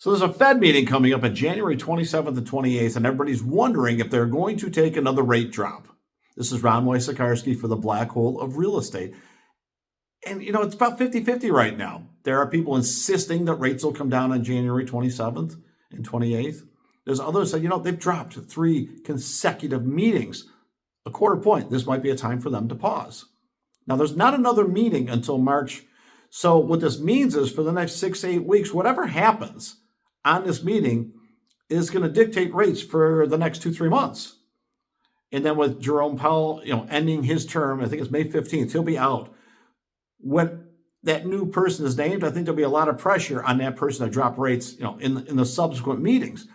So there's a Fed meeting coming up on January 27th and 28th, and everybody's wondering if they're going to take another rate drop. This is Ron Wysocki for the Black Hole of Real Estate. And, it's about 50-50 right now. There are people insisting that rates will come down on January 27th and 28th. There's others that, they've dropped 3 consecutive meetings. A quarter point. This might be a time for them to pause. Now, there's not another meeting until March. So what this means is for the next 6 to 8 weeks, whatever happens on this meeting is going to dictate rates for the next 2-3 months. And then with Jerome Powell, ending his term, I think it's May 15th, he'll be out. When that new person is named, I think there'll be a lot of pressure on that person to drop rates, in the subsequent meetings.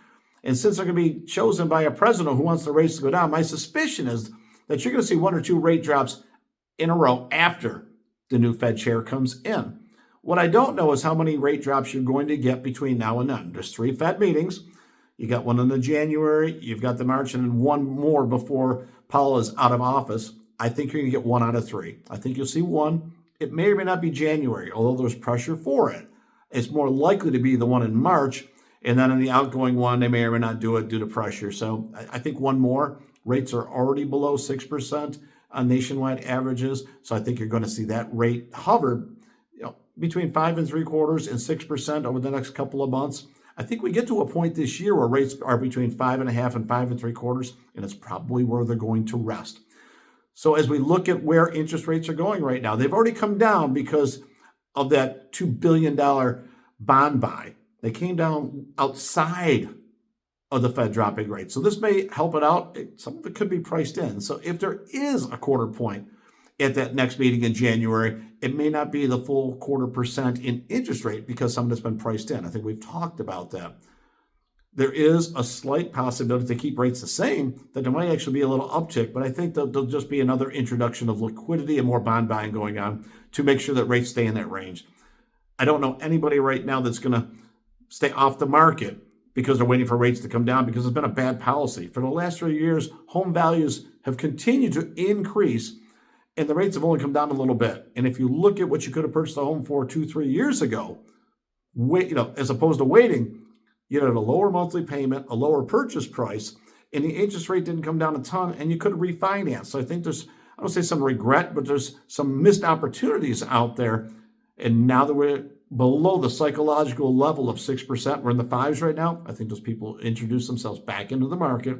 And since they're going to be chosen by a president who wants the rates to go down, my suspicion is that you're going to see 1 or 2 rate drops in a row after the new Fed chair comes in. What I don't know is how many rate drops you're going to get between now and then. There's 3 Fed meetings. You got one in the January, you've got the March, and then one more before Powell is out of office. I think you're going to get 1 out of 3. I think you'll see 1. It may or may not be January, although there's pressure for it. It's more likely to be the one in March, and then in the outgoing one, they may or may not do it due to pressure. So I think 1 more. Rates are already below 6% on nationwide averages, so I think you're going to see that rate hover between 5 3/4 and 6% over the next couple of months. I think we get to a point this year where rates are between 5.5 and 5 3/4, and it's probably where they're going to rest. So as we look at where interest rates are going right now, they've already come down because of that $2 billion bond buy. They came down outside of the Fed dropping rates. So this may help it out. Some of it could be priced in. So if there is a quarter point at that next meeting in January, it may not be the full 0.25% in interest rate because some of it's been priced in. I think we've talked about that. There is a slight possibility to keep rates the same, that there might actually be a little uptick, but I think there'll just be another introduction of liquidity and more bond buying going on to make sure that rates stay in that range. I don't know anybody right now that's going to stay off the market because they're waiting for rates to come down because it's been a bad policy. For the last 3 years, home values have continued to increase, and the rates have only come down a little bit. And if you look at what you could have purchased a home for 2-3 years ago, as opposed to waiting, you had a lower monthly payment, a lower purchase price, and the interest rate didn't come down a ton, and you could have refinanced. So I think there's, I don't say some regret, but there's some missed opportunities out there. And now that we're below the psychological level of 6%, we're in the 5s right now, I think those people introduce themselves back into the market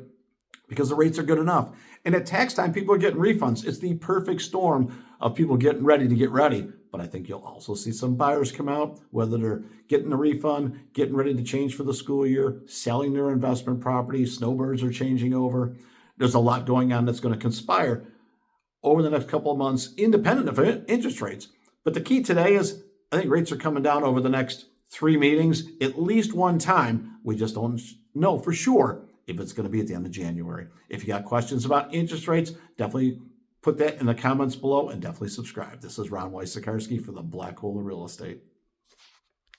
because the rates are good enough. And at tax time, people are getting refunds. It's the perfect storm of people getting ready to get ready. But I think you'll also see some buyers come out, whether they're getting a refund, getting ready to change for the school year, selling their investment properties, snowbirds are changing over. There's a lot going on that's going to conspire over the next couple of months, independent of interest rates. But the key today is I think rates are coming down over the next 3 meetings, at least one time. We just don't know for sure if it's going to be at the end of January. If you got questions about interest rates, definitely put that in the comments below and definitely subscribe. This is Ron Wysocki for the Black Hole of Real Estate.